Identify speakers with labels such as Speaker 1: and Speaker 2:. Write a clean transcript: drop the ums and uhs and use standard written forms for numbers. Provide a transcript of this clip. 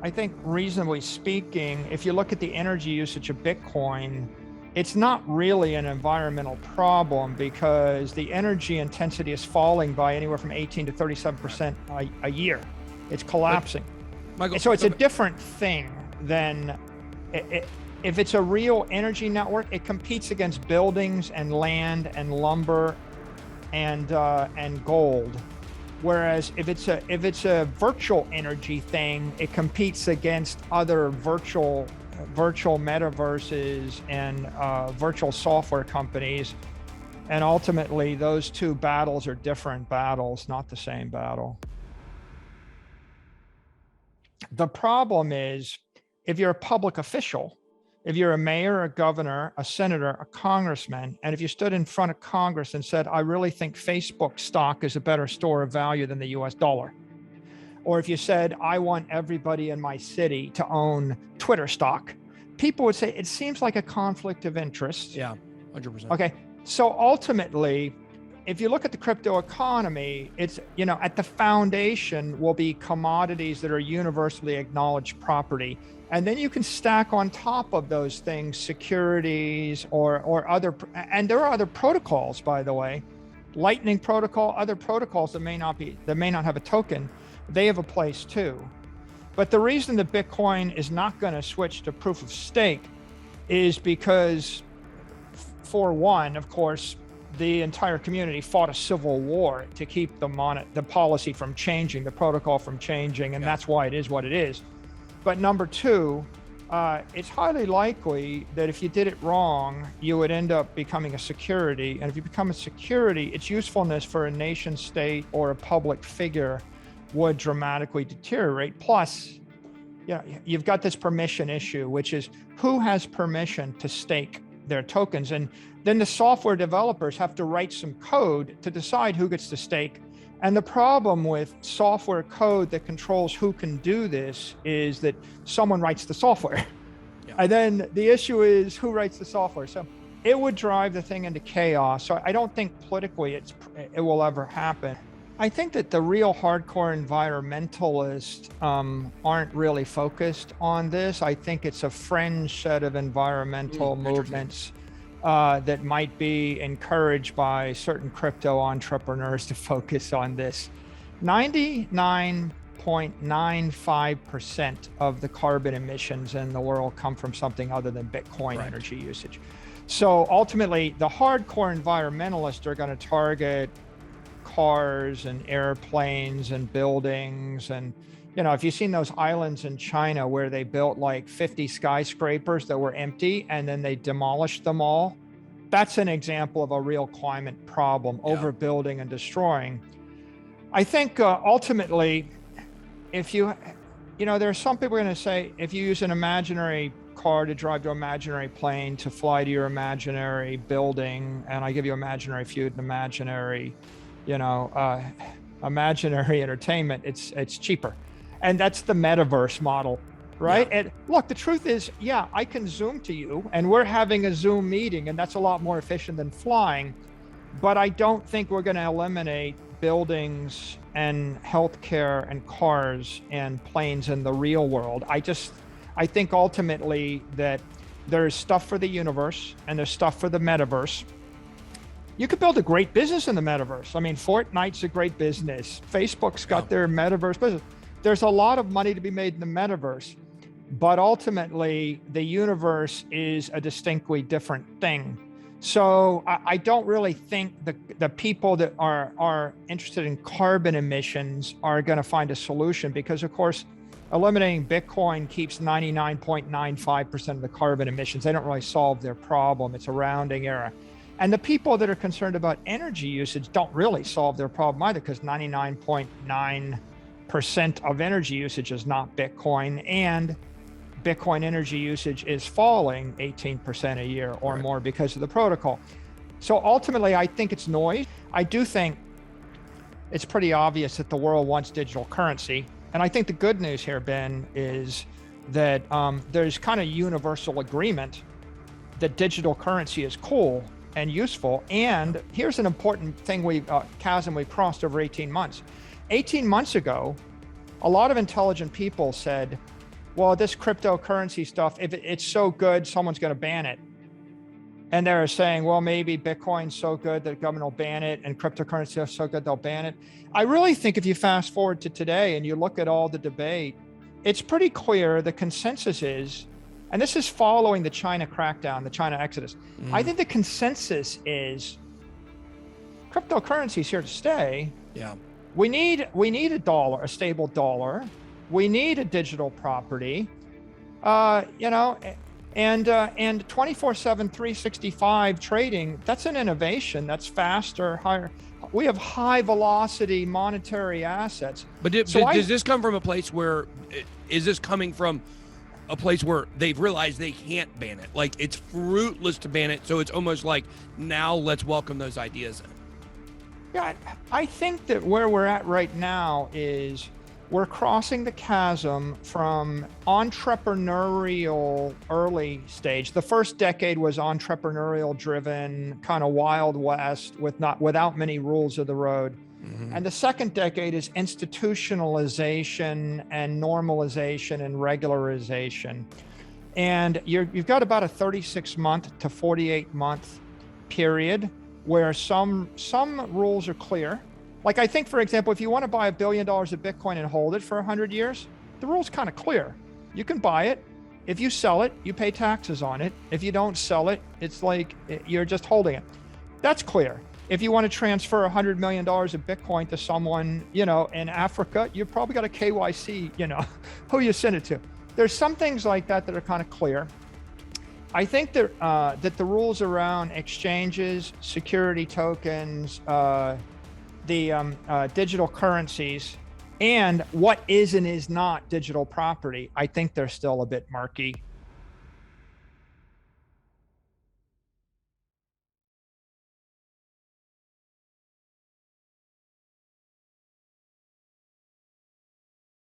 Speaker 1: I think reasonably speaking, if you look at the energy usage of Bitcoin, it's not really an environmental problem because the energy intensity is falling by anywhere from 18 to 37% a year. It's collapsing.
Speaker 2: Michael,
Speaker 1: so it's a different thing than if it's a real energy network, it competes against buildings and land and lumber and gold. Whereas if it's a virtual energy thing, it competes against other virtual metaverses and virtual software companies. And ultimately, those two battles are different battles, not the same battle. The problem is, if you're a public official, if you're a mayor, a governor, a senator, a congressman, and if you stood in front of Congress and said, I really think Facebook stock is a better store of value than the US dollar, or if you said, I want everybody in my city to own Twitter stock, people would say, it seems like a conflict of interest.
Speaker 2: Yeah, 100%.
Speaker 1: Okay, so ultimately, if you look at the crypto economy, it's, at the foundation will be commodities that are universally acknowledged property. And then you can stack on top of those things securities or other, and there are other protocols, by the way, Lightning protocol, other protocols that may not have a token, they have a place too. But the reason that Bitcoin is not going to switch to proof of stake is because, for one, of course, the entire community fought a civil war to keep the policy from changing, the protocol from changing, and that's why it is what it is. But number two, it's highly likely that if you did it wrong, you would end up becoming a security. And if you become a security, its usefulness for a nation state or a public figure would dramatically deteriorate. Plus, you've got this permission issue, which is who has permission to stake their tokens. And then the software developers have to write some code to decide who gets to stake. And the problem with software code that controls who can do this is that someone writes the software. Yeah. And then the issue is who writes the software. So it would drive the thing into chaos. So I don't think politically it will ever happen. I think that the real hardcore environmentalists aren't really focused on this. I think it's a fringe set of environmental movements that might be encouraged by certain crypto entrepreneurs to focus on this. 99.95% of the carbon emissions in the world come from something other than Bitcoin energy usage. So ultimately, the hardcore environmentalists are going to target cars and airplanes and buildings. And, if you've seen those islands in China where they built like 50 skyscrapers that were empty and then they demolished them all, that's an example of a real climate problem, overbuilding and destroying. I think ultimately, if there are some people going to say, if you use an imaginary car to drive to an imaginary plane to fly to your imaginary building, and I give you imaginary food and imaginary entertainment, it's cheaper. And that's the metaverse model, right? Yeah. And look, the truth is, I can Zoom to you and we're having a Zoom meeting and that's a lot more efficient than flying, but I don't think we're going to eliminate buildings and healthcare and cars and planes in the real world. I think ultimately that there's stuff for the universe and there's stuff for the metaverse. You could build a great business in the metaverse. I mean, Fortnite's a great business. Facebook's got their metaverse business. There's a lot of money to be made in the metaverse, but ultimately the universe is a distinctly different thing. So I don't really think the people that are interested in carbon emissions are going to find a solution because, of course, eliminating Bitcoin keeps 99.95% of the carbon emissions. They don't really solve their problem. It's a rounding error. And the people that are concerned about energy usage don't really solve their problem either because 99.9% of energy usage is not Bitcoin, and Bitcoin energy usage is falling 18% a year or more because of the protocol. So ultimately, I think it's noise. I do think it's pretty obvious that the world wants digital currency. And I think the good news here, Ben, is that there's kind of universal agreement that digital currency is cool and useful. And here's an important thing chasm we crossed over 18 months. 18 months ago, a lot of intelligent people said, well, this cryptocurrency stuff, if it's so good, someone's going to ban it. And they're saying, well, maybe Bitcoin's so good that the government will ban it, and cryptocurrency is so good they'll ban it. I really think if you fast forward to today and you look at all the debate, it's pretty clear the consensus is, and this is following the China crackdown, the China exodus. I think the consensus is cryptocurrency is here to stay.
Speaker 2: Yeah.
Speaker 1: We need a dollar, a stable dollar. We need a digital property, you know, and 24/7, 365 trading. That's an innovation. That's faster, higher. We have high velocity monetary assets.
Speaker 2: But does this come from a place where, is this coming from a place where they've realized they can't ban it? Like, it's fruitless to ban it. So it's almost like, now let's welcome those ideas in.
Speaker 1: Yeah, I think that where we're at right now is we're crossing the chasm from entrepreneurial early stage. The first decade was entrepreneurial driven, kind of Wild West without many rules of the road. And the second decade is institutionalization and normalization and regularization. And you've got about a 36-month to 48-month period where some rules are clear. Like, I think, for example, if you want to buy $1 billion of Bitcoin and hold it for 100 years, the rule's kind of clear. You can buy it. If you sell it, you pay taxes on it. If you don't sell it, it's like you're just holding it. That's clear. If you want to transfer $100 million of Bitcoin to someone, you know, in Africa, you've probably got a KYC, you know, who you send it to. There's some things like that that are kind of clear. I think that the rules around exchanges, security tokens, the digital currencies, and what is and is not digital property, I think they're still a bit murky.